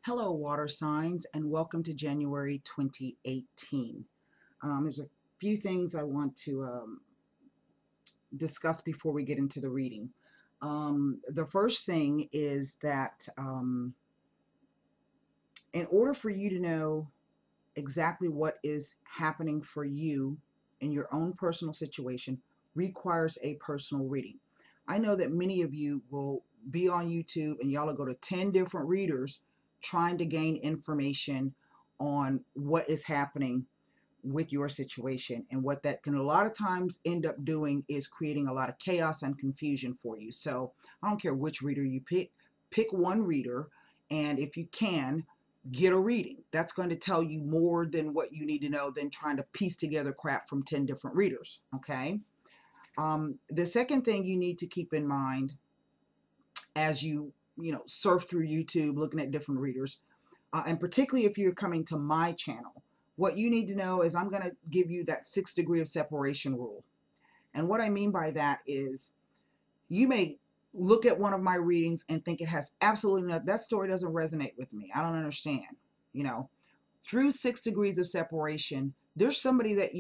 Hello, water signs, and welcome to January 2018. There's a few things I want to discuss before we get into the reading. The first thing is that in order for you to know exactly what is happening for you in your own personal situation requires a personal reading. I know that many of you will be on YouTube and y'all will go to 10 different readers trying to gain information on what is happening with your situation, and what that can a lot of times end up doing is creating a lot of chaos and confusion for you. So I don't care which reader you pick one reader, and if you can, get a reading. That's going to tell you more than what you need to know than trying to piece together crap from 10 different readers. Okay. The second thing you need to keep in mind as you surf through YouTube looking at different readers, and particularly if you're coming to my channel, what you need to know is I'm going to give you that 6 degree of separation rule. And what I mean by that is you may look at one of my readings and think it has absolutely nothing, that story doesn't resonate with me, I don't understand. Through 6 degrees of separation, there's somebody that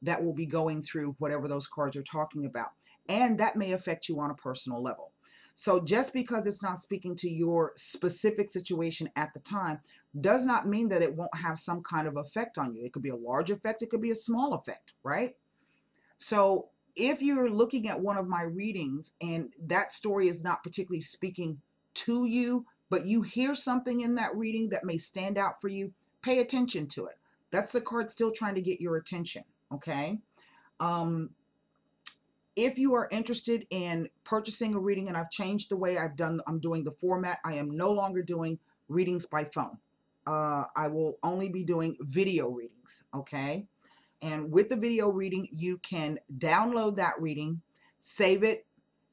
that will be going through whatever those cards are talking about, and that may affect you on a personal level. So just because it's not speaking to your specific situation at the time does not mean that it won't have some kind of effect on you. It could be a large effect, it could be a small effect, right? So if you're looking at one of my readings and that story is not particularly speaking to you, but you hear something in that reading that may stand out for you, pay attention to it. That's the card still trying to get your attention, okay? If you are interested in purchasing a reading, and I've changed the way I'm doing the format, I am no longer doing readings by phone. I will only be doing video readings, okay? And with the video reading, you can download that reading, save it,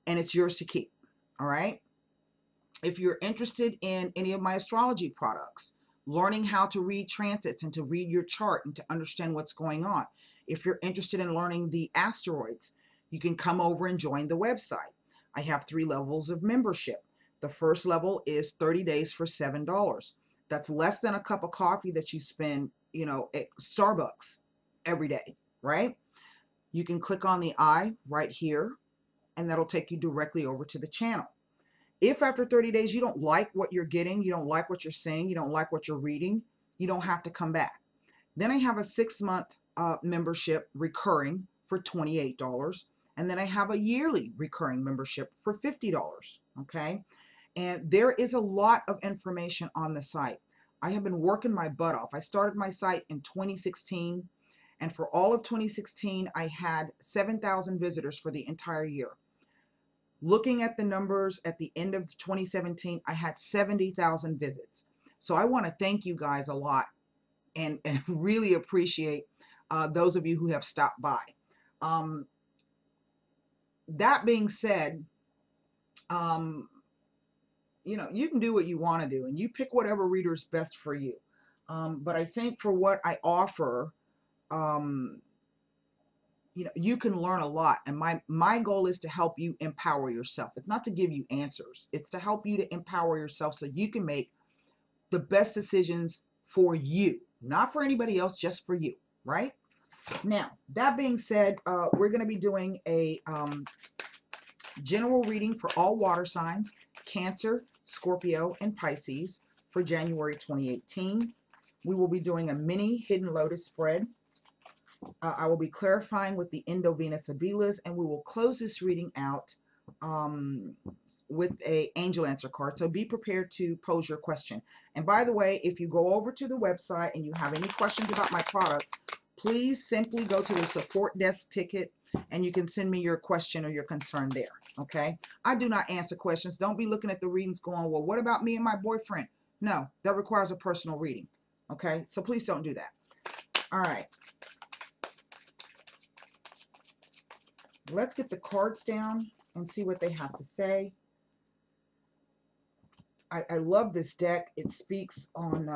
and it's yours to keep, all right? If you're interested in any of my astrology products, learning how to read transits and to read your chart and to understand what's going on, if you're interested in learning the asteroids, you can come over and join the website. I have 3 levels of membership. The first level is 30 days for $7. That's less than a cup of coffee that you spend, at Starbucks every day, right? You can click on the I right here, and that'll take you directly over to the channel. If after 30 days you don't like what you're getting, you don't like what you're saying, you don't like what you're reading, you don't have to come back. Then I have a 6-month membership recurring for $28. And then I have a yearly recurring membership for $50, okay? And there is a lot of information on the site. I have been working my butt off. I started my site in 2016, and for all of 2016, I had 7,000 visitors for the entire year. Looking at the numbers at the end of 2017, I had 70,000 visits. So I want to thank you guys a lot and really appreciate those of you who have stopped by. That being said, you can do what you want to do, and you pick whatever reader is best for you. But I think for what I offer, you can learn a lot. And my goal is to help you empower yourself. It's not to give you answers. It's to help you to empower yourself so you can make the best decisions for you, not for anybody else, just for you, right? Now, that being said, we're going to be doing a general reading for all water signs, Cancer, Scorpio, and Pisces for January 2018. We will be doing a mini Hidden Lotus spread. I will be clarifying with the Endo-Venus Abilas, and we will close this reading out with a angel answer card. So be prepared to pose your question. And by the way, if you go over to the website and you have any questions about my products, please simply go to the support desk ticket and you can send me your question or your concern there, okay? I do not answer questions. Don't be looking at the readings going, well, what about me and my boyfriend? No, that requires a personal reading, okay? So please don't do that. All right. Let's get the cards down and see what they have to say. I love this deck. It speaks on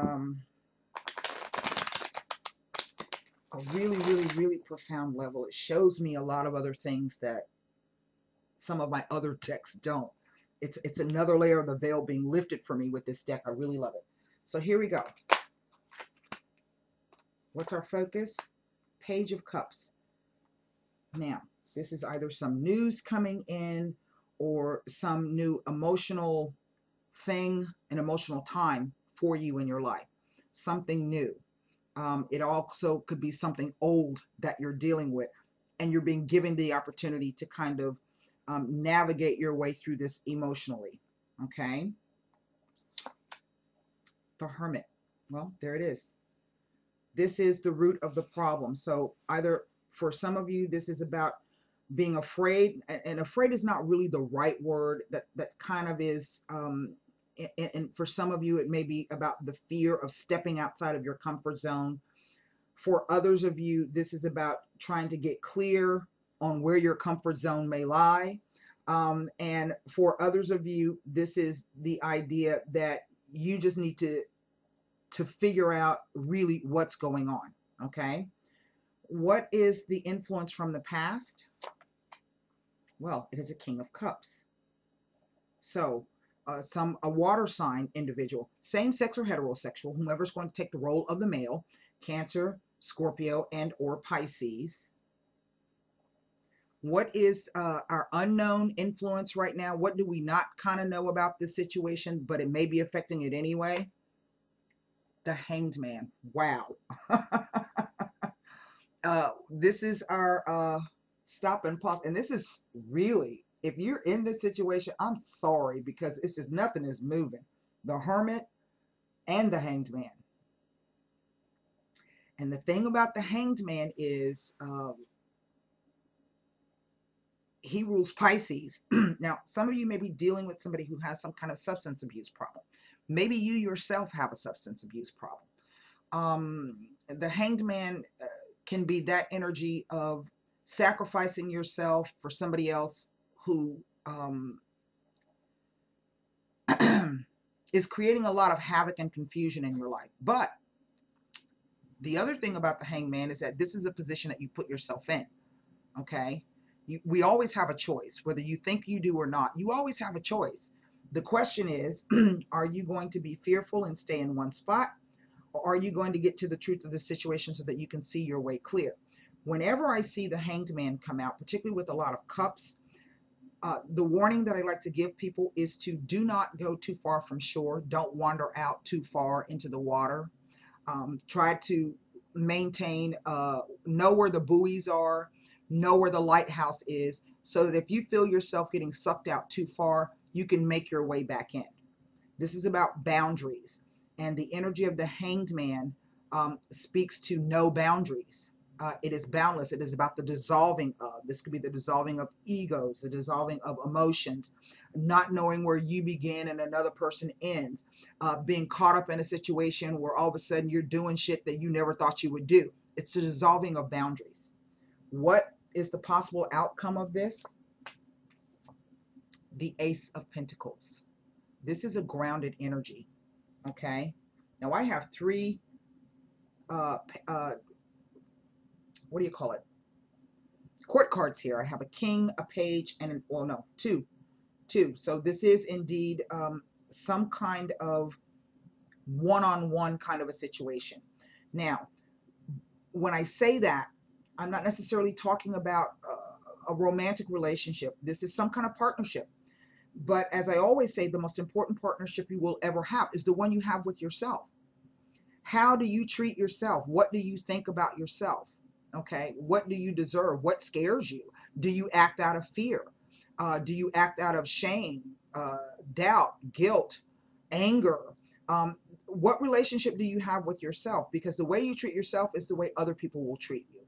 a really, really, really profound level. It shows me a lot of other things that some of my other decks don't. It's another layer of the veil being lifted for me with this deck. I really love it. So here we go. What's our focus? Page of Cups. Now, this is either some news coming in or some new emotional thing, an emotional time for you in your life. Something new. It also could be something old that you're dealing with, and you're being given the opportunity to kind of navigate your way through this emotionally. Okay? The Hermit. Well, there it is. This is the root of the problem. So either for some of you, this is about being afraid, and afraid is not really the right word. That kind of is, and for some of you, it may be about the fear of stepping outside of your comfort zone. For others of you, this is about trying to get clear on where your comfort zone may lie. And for others of you, this is the idea that you just need to figure out really what's going on. Okay. What is the influence from the past? Well, it is a King of Cups. So a water sign individual, same sex or heterosexual, whomever's going to take the role of the male, Cancer, Scorpio, and or Pisces. What is our unknown influence right now? What do we not kind of know about this situation, but it may be affecting it anyway? The Hanged Man. Wow. This is our stop and pause. And this is really, if you're in this situation, I'm sorry, because it's just nothing is moving. The Hermit and the Hanged Man. And the thing about the Hanged Man is he rules Pisces. Now, some of you may be dealing with somebody who has some kind of substance abuse problem. Maybe you yourself have a substance abuse problem. The Hanged Man can be that energy of sacrificing yourself for somebody else who is creating a lot of havoc and confusion in your life. But the other thing about the Hanged Man is that this is a position that you put yourself in. Okay? We always have a choice, whether you think you do or not. You always have a choice. The question is, are you going to be fearful and stay in one spot? Or are you going to get to the truth of the situation so that you can see your way clear? Whenever I see the Hanged Man come out, particularly with a lot of cups, the warning that I like to give people is to do not go too far from shore. Don't wander out too far into the water. Try to maintain, know where the buoys are, know where the lighthouse is, so that if you feel yourself getting sucked out too far, you can make your way back in. This is about boundaries. And the energy of the Hanged Man speaks to no boundaries. It is boundless. It is about the dissolving of. This could be the dissolving of egos, the dissolving of emotions, not knowing where you begin and another person ends, being caught up in a situation where all of a sudden you're doing shit that you never thought you would do. It's the dissolving of boundaries. What is the possible outcome of this? The Ace of Pentacles. This is a grounded energy. Okay. Now I have three, what do you call it? Court cards here. I have a king, a page, and an, well, no, two. So this is indeed some kind of one-on-one kind of a situation. Now, when I say that, I'm not necessarily talking about a romantic relationship. This is some kind of partnership. But as I always say, the most important partnership you will ever have is the one you have with yourself. How do you treat yourself? What do you think about yourself? Okay, what do you deserve? What scares you? Do you act out of fear? Do you act out of shame, doubt, guilt, anger? What relationship do you have with yourself? Because the way you treat yourself is the way other people will treat you.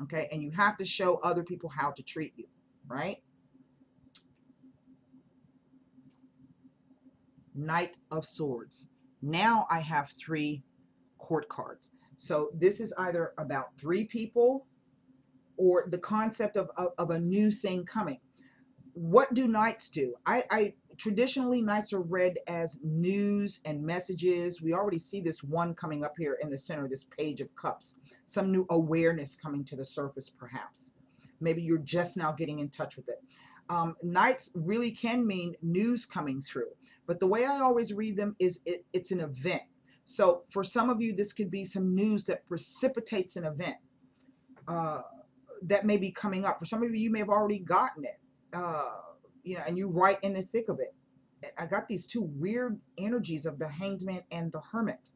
Okay, and you have to show other people how to treat you, right? Knight of Swords. Now I have three court cards. So this is either about three people or the concept of a new thing coming. What do knights do? I traditionally, knights are read as news and messages. We already see this one coming up here in the center, this Page of Cups. Some new awareness coming to the surface, perhaps. Maybe you're just now getting in touch with it. Knights really can mean news coming through. But the way I always read them is it's an event. So for some of you, this could be some news that precipitates an event that may be coming up. For some of you, you may have already gotten it, and you're right in the thick of it. I got these two weird energies of the Hanged Man and the Hermit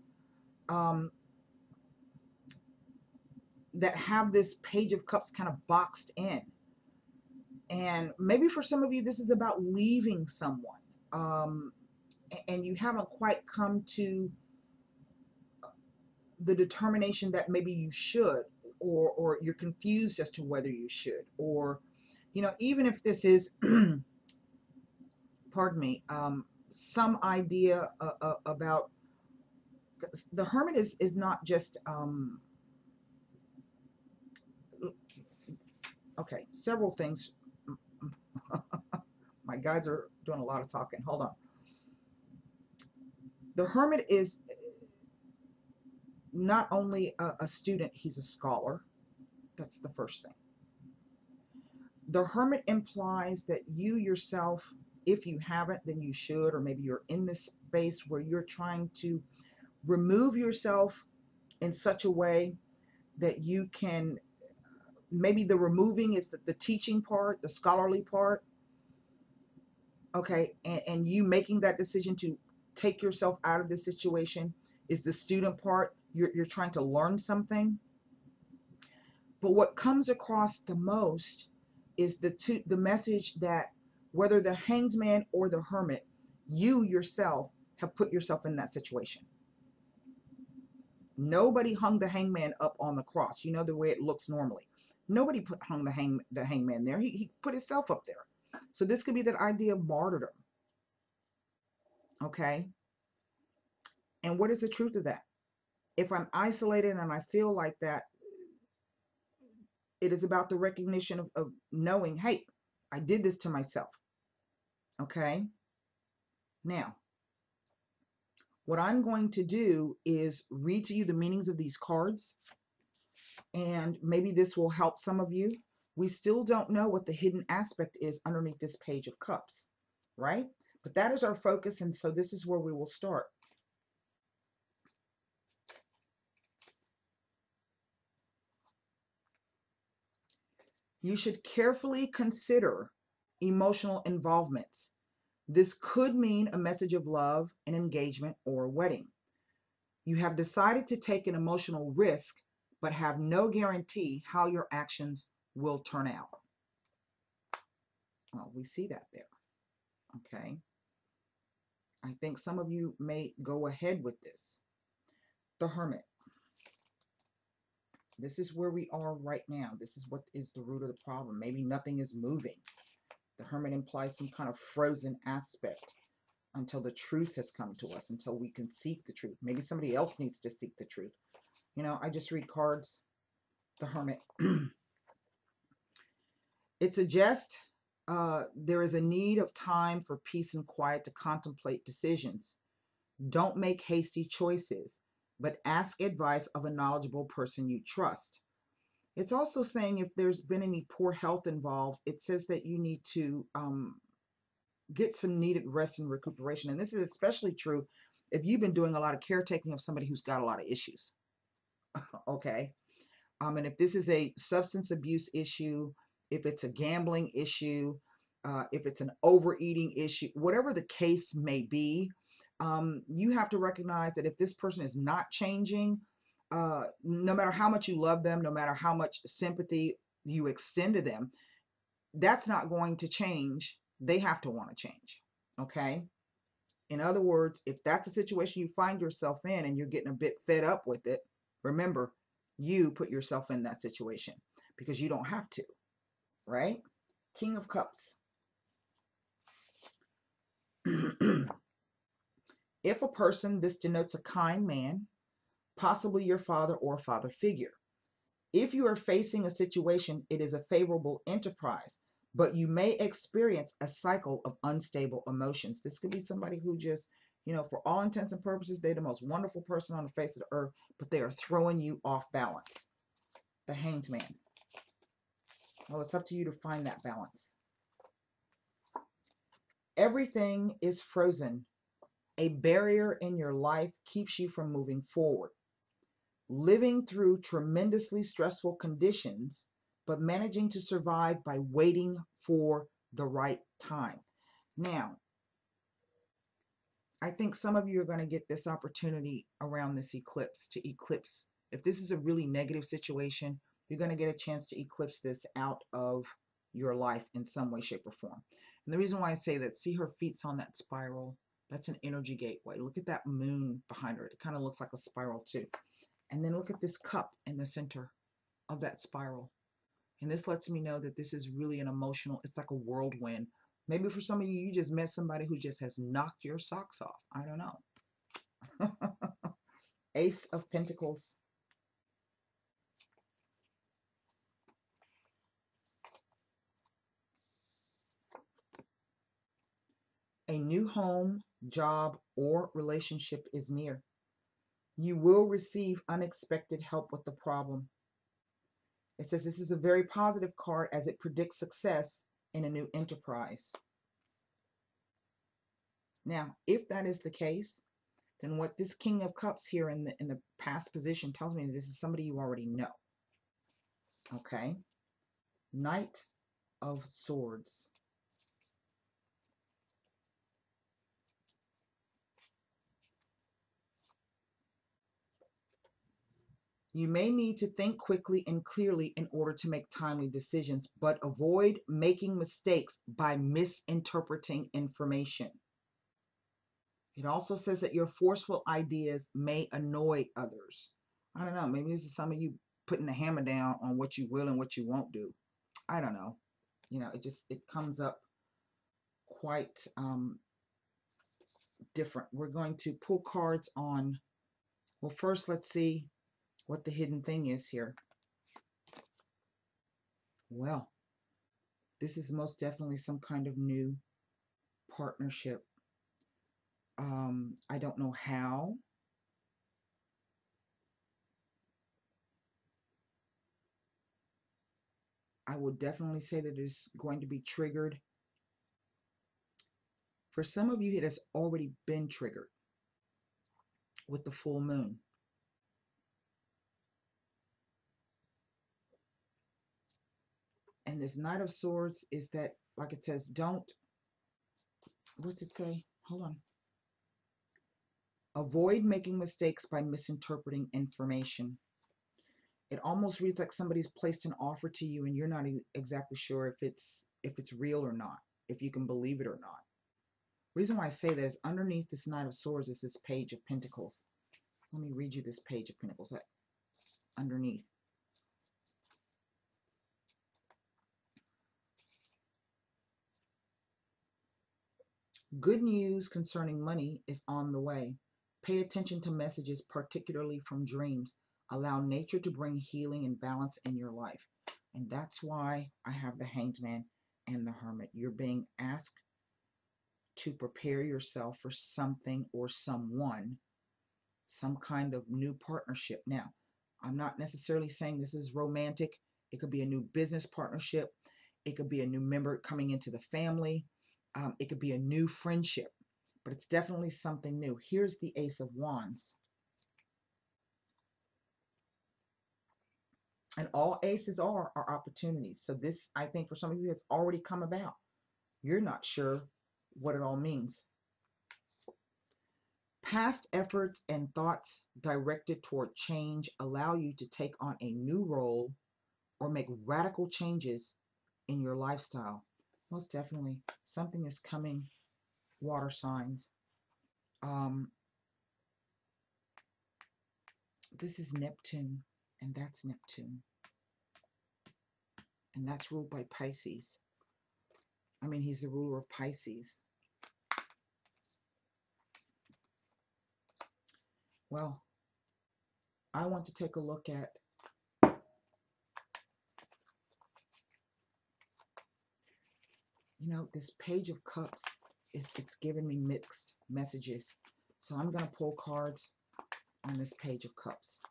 that have this Page of Cups kind of boxed in. And maybe for some of you, this is about leaving someone, and you haven't quite come to the determination that maybe you should, or you're confused as to whether you should, or even if this is pardon me, some idea about the Hermit is not just okay, several things. My guides are doing a lot of talking. Hold on. The Hermit is not only a student, he's a scholar. That's the first thing. The Hermit implies that you yourself, if you haven't, then you should, or maybe you're in this space where you're trying to remove yourself in such a way that you can, maybe the removing is the teaching part, the scholarly part, okay, and you making that decision to take yourself out of this situation is the student part. You're trying to learn something. But what comes across the most is the message that whether the Hanged Man or the Hermit, you yourself have put yourself in that situation. Nobody hung the hangman up on the cross, the way it looks normally. Nobody hung the hangman there. He put himself up there. So this could be that idea of martyrdom. Okay? And what is the truth of that? If I'm isolated and I feel like that, it is about the recognition of knowing, hey, I did this to myself. Okay? Now, what I'm going to do is read to you the meanings of these cards, and maybe this will help some of you. We still don't know what the hidden aspect is underneath this Page of Cups, right? But that is our focus, and so this is where we will start. You should carefully consider emotional involvements. This could mean a message of love, an engagement, or a wedding. You have decided to take an emotional risk, but have no guarantee how your actions will turn out. Well, we see that there. Okay. I think some of you may go ahead with this. The Hermit. This is where we are right now. This is what is the root of the problem. Maybe nothing is moving. The Hermit implies some kind of frozen aspect until the truth has come to us, until we can seek the truth. Maybe somebody else needs to seek the truth. I just read cards. The Hermit. It suggests there is a need of time for peace and quiet to contemplate decisions. Don't make hasty choices, but ask advice of a knowledgeable person you trust. It's also saying if there's been any poor health involved, it says that you need to get some needed rest and recuperation. And this is especially true if you've been doing a lot of caretaking of somebody who's got a lot of issues. Okay. And if this is a substance abuse issue, if it's a gambling issue, if it's an overeating issue, whatever the case may be, you have to recognize that if this person is not changing, no matter how much you love them, no matter how much sympathy you extend to them, that's not going to change. They have to want to change. Okay. In other words, if that's a situation you find yourself in and you're getting a bit fed up with it, remember, you put yourself in that situation because you don't have to, right? King of Cups. If a person, this denotes a kind man, possibly your father or father figure. If you are facing a situation, it is a favorable enterprise, but you may experience a cycle of unstable emotions. This could be somebody who just, for all intents and purposes, they're the most wonderful person on the face of the earth, but they are throwing you off balance. The Hanged Man. Well, it's up to you to find that balance. Everything is frozen A barrier in your life keeps you from moving forward, living through tremendously stressful conditions, but managing to survive by waiting for the right time. Now, I think some of you are going to get this opportunity around this eclipse to eclipse. If this is a really negative situation, you're going to get a chance to eclipse this out of your life in some way, shape, or form. And the reason why I say that, see her feet's on that spiral. That's an energy gateway. Look at that moon behind her. It kind of looks like a spiral too. And then look at this cup in the center of that spiral. And this lets me know that this is really an emotional, it's like a whirlwind. Maybe for some of you, you just met somebody who just has knocked your socks off. I don't know. Ace of Pentacles. A new home, job, or relationship is near. You will receive unexpected help with the problem. It says this is a very positive card as it predicts success in a new enterprise. Now, if that is the case, then what this King of Cups here in the past position tells me, this is somebody you already know. Okay. Knight of Swords. You may need to think quickly and clearly in order to make timely decisions, but avoid making mistakes by misinterpreting information. It also says that your forceful ideas may annoy others. I don't know. Maybe this is some of you putting the hammer down on what you will and what you won't do. I don't know. You know, it comes up quite different. We're going to pull cards on, well, first let's see what the hidden thing is here. Well, this is most definitely some kind of new partnership. I don't know how. I would definitely say that it's going to be triggered. For some of you, it has already been triggered with the full moon. And this Knight of Swords is that, like it says, don't, what's it say? Hold on. Avoid making mistakes by misinterpreting information. It almost reads like somebody's placed an offer to you and you're not exactly sure if it's real or not, if you can believe it or not. Reason why I say that is underneath this Knight of Swords is this Page of Pentacles. Let me read you this Page of Pentacles underneath. Good news concerning money is on the way. Pay attention to messages, particularly from dreams. Allow nature to bring healing and balance in your life. And that's why I have the Hanged Man and the Hermit. You're being asked to prepare yourself for something or someone, some kind of new partnership. Now, I'm not necessarily saying this is romantic. It could be a new business partnership. It could be a new member coming into the family. It could be a new friendship, but it's definitely something new. Here's the Ace of Wands. And all aces are opportunities. So this, I think, for some of you has already come about. You're not sure what it all means. Past efforts and thoughts directed toward change allow you to take on a new role or make radical changes in your lifestyle. Most definitely, something is coming, water signs. This is Neptune, and that's Neptune. And that's ruled by Pisces. I mean, he's the ruler of Pisces. Well, I want to take a look at this Page of Cups. It's giving me mixed messages. So I'm going to pull cards on this Page of Cups.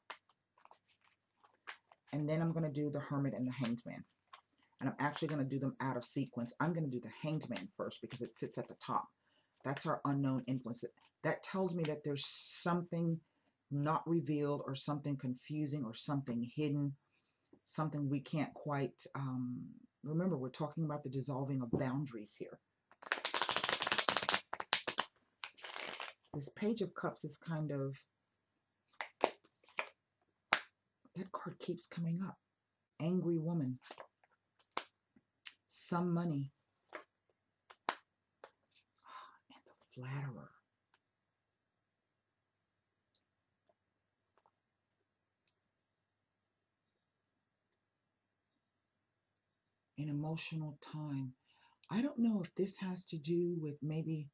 And then I'm going to do the Hermit and the Hanged Man. And I'm actually going to do them out of sequence. I'm going to do the Hanged Man first because it sits at the top. That's our unknown influence. That tells me that there's something not revealed, or something confusing, or something hidden, something we can't quite remember. We're talking about the dissolving of boundaries here. This Page of Cups is kind of, that card keeps coming up. Angry woman, some money, and the Flatterer. An emotional time. I don't know if this has to do with maybe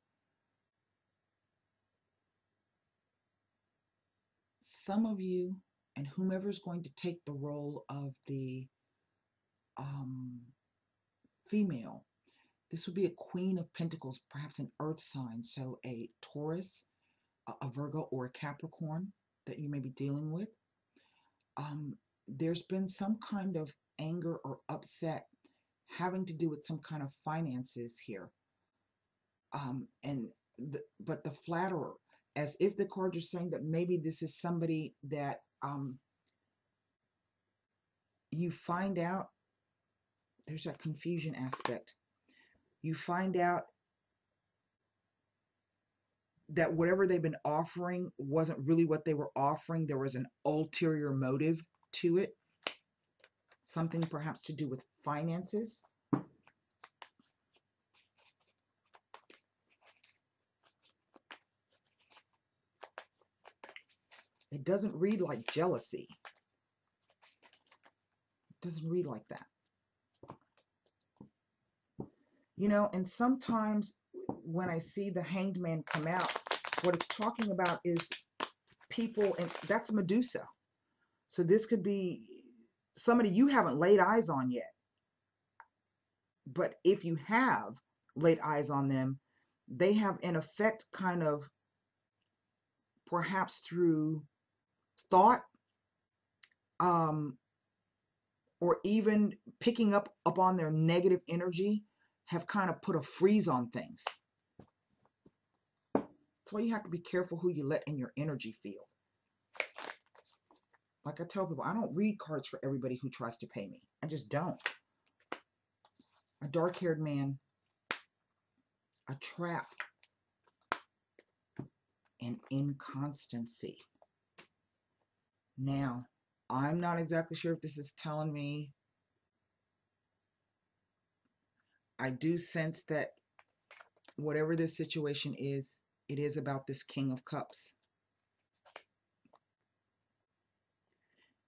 some of you, and whomever's going to take the role of the female. This would be a Queen of Pentacles, perhaps an earth sign, so a Taurus, a Virgo, or a Capricorn that you may be dealing with. There's been some kind of anger or upset having to do with some kind of finances here. But the Flatterer, as if the cards are saying that maybe this is somebody that you find out, there's that confusion aspect. You find out that whatever they've been offering wasn't really what they were offering. There was an ulterior motive to it. Something perhaps to do with finances. It doesn't read like jealousy. It doesn't read like that. You know, and sometimes when I see the Hanged Man come out, what it's talking about is people, and that's Medusa. So this could be somebody you haven't laid eyes on yet. But if you have laid eyes on them, they have in effect kind of, perhaps through thought, or even picking up on their negative energy, have kind of put a freeze on things. That's why you have to be careful who you let in your energy field. Like I tell people, I don't read cards for everybody who tries to pay me. I just don't. A dark-haired man, a trap, and inconstancy. Now, I'm not exactly sure if this is telling me. I do sense that whatever this situation is, it is about this King of Cups.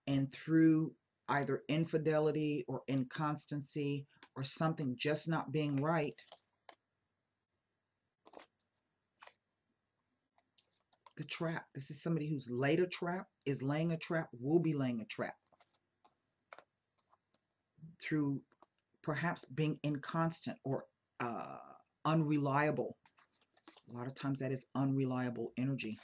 And through either infidelity or inconstancy or something just not being right, the trap. This is somebody who's laid a trap, is laying a trap, will be laying a trap. Through perhaps being inconstant or unreliable. A lot of times that is unreliable energy.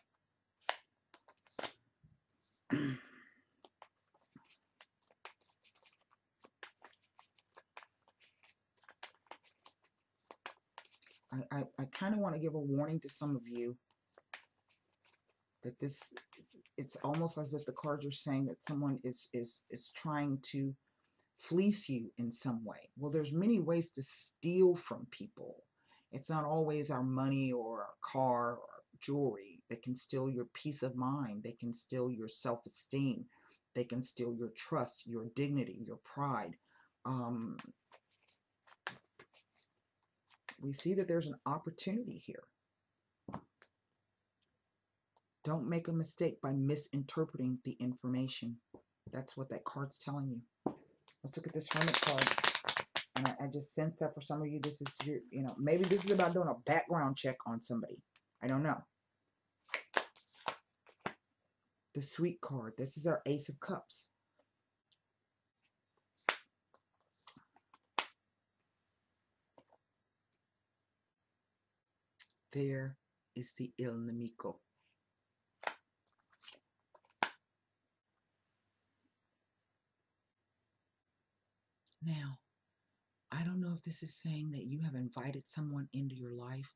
I kind of want to give a warning to some of you that this, it's almost as if the cards are saying that someone is trying to fleece you in some way. Well, there's many ways to steal from people. It's not always our money or our car or jewelry that can steal your peace of mind. They can steal your self-esteem. They can steal your trust, your dignity, your pride. We see that there's an opportunity here. Don't make a mistake by misinterpreting the information. That's what that card's telling you. Let's look at this Hermit card. And I just sense that for some of you, this is your, you know, maybe this is about doing a background check on somebody. I don't know. The Sweet card. This is our Ace of Cups. There is the Il Nemico. Now, I don't know if this is saying that you have invited someone into your life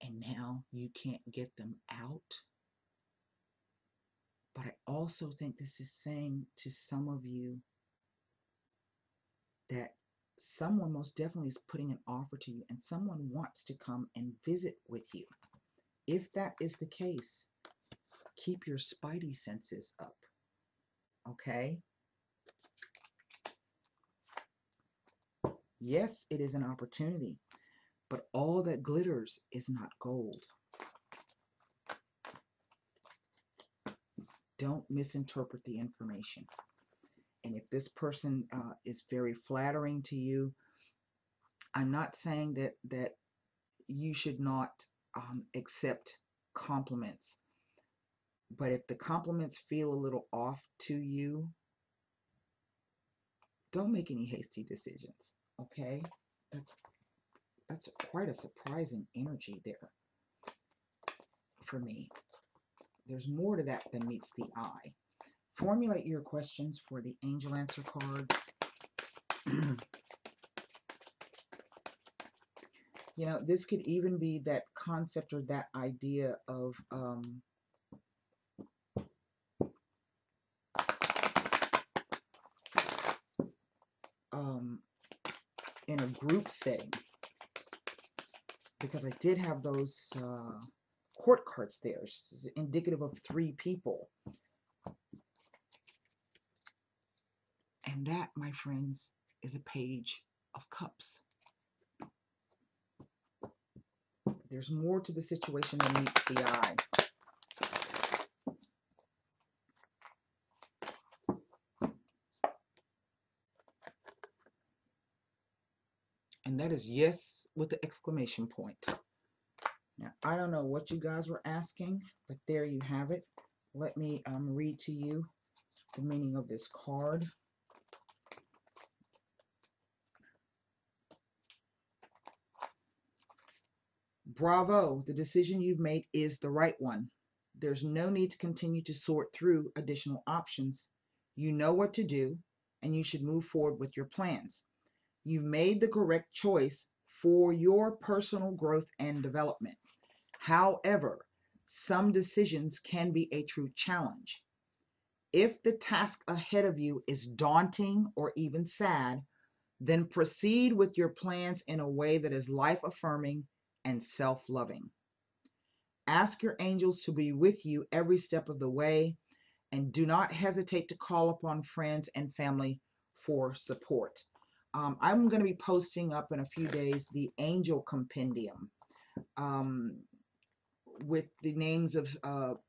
and now you can't get them out. But I also think this is saying to some of you that someone most definitely is putting an offer to you, and someone wants to come and visit with you. If that is the case, keep your spidey senses up, okay? Yes, it is an opportunity, but all that glitters is not gold. Don't misinterpret the information. And if this person is very flattering to you, I'm not saying that you should not accept compliments. But if the compliments feel a little off to you, don't make any hasty decisions, okay? That's quite a surprising energy there for me. There's more to that than meets the eye. Formulate your questions for the angel answer cards. You know, this could even be that concept or that idea of in a group setting, because I did have those court cards there, indicative of 3 people. And that, my friends, is a Page of Cups. There's more to the situation than meets the eye. And that is yes with the exclamation point. Now, I don't know what you guys were asking, but there you have it. Let me read to you the meaning of this card. Bravo, the decision you've made is the right one. There's no need to continue to sort through additional options. You know what to do, and you should move forward with your plans. You've made the correct choice for your personal growth and development. However, some decisions can be a true challenge. If the task ahead of you is daunting or even sad, then proceed with your plans in a way that is life-affirming and self-loving. Ask your angels to be with you every step of the way, and do not hesitate to call upon friends and family for support. I'm going to be posting up in a few days the Angel Compendium with the names of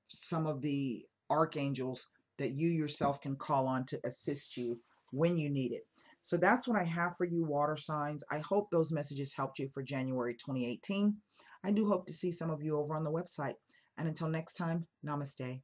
some of the archangels that you yourself can call on to assist you when you need it. So that's what I have for you, water signs. I hope those messages helped you for January 2018. I do hope to see some of you over on the website. And until next time, namaste.